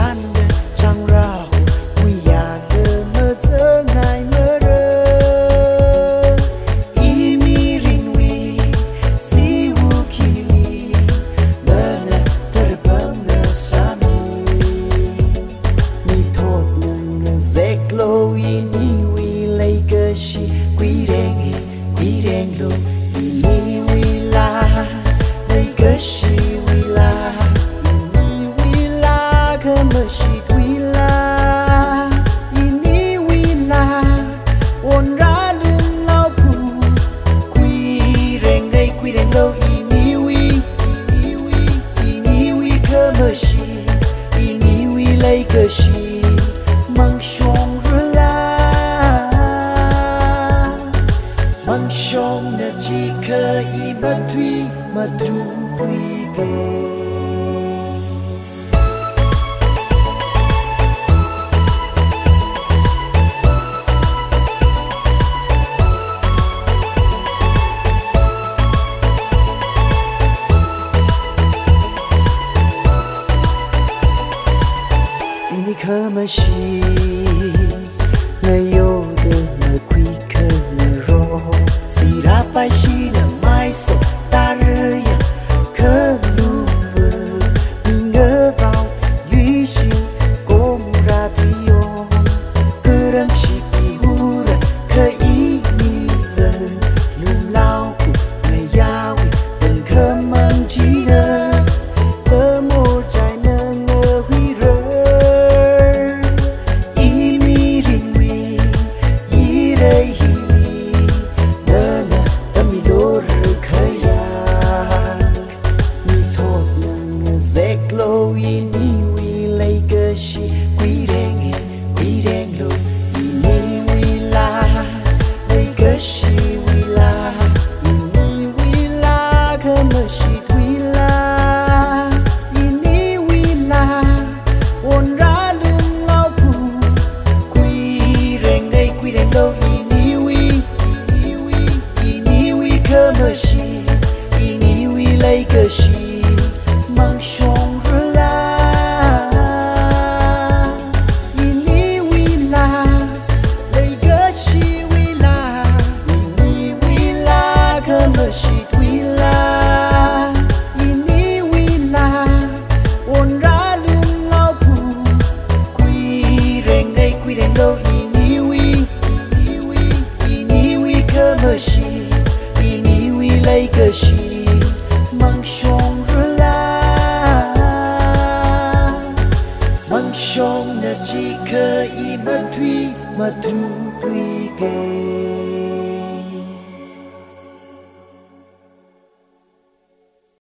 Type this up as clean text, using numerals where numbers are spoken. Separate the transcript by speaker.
Speaker 1: chan de chang rao quy ya de mơ dơ ngài mơ rơ y mi rin wi si wu ki li bơ nơ tơ bơ nơ sa mi thốt nơ ngơ zek lo y ni wi lấy cơ shi quy reng lo y ni wi la lấy cơ shi wi la Mercy Quila ini wila on ra lưng lao phù quy reng lâu ini wi cơ mercy ini wi lấy cơ shi mang song na chỉ cơ i mà tru quy kê khơ mà shi nơi yêu đời nơi quy khơ nơi ro si ra bay shi là mai sổ ta rơi khơ lu vơ mình ngỡ vào duy shi cũng ra tuy ô cơ răng chỉ bị u ra khơ ý mi vơ lùm lao cụ ngày giao từng khơ mang chỉ nơ cơ mô trái nơ ngơ huy rơ Lo ini wi lấy cơ shi quy reng lo ini wi la lấy cơ shi wi la ini wi la cơ mà shi quy la ini wi la on ra lưng lao phù quy reng lo ini wi cơ mà shi ini wi lấy cơ shi mang song Mercy Quila ini wila on ra lưng lao phù quy reng lo ini wi cơ mercy ini wi lấy cơ shi mang song na chỉ cơ i mà tru quy kê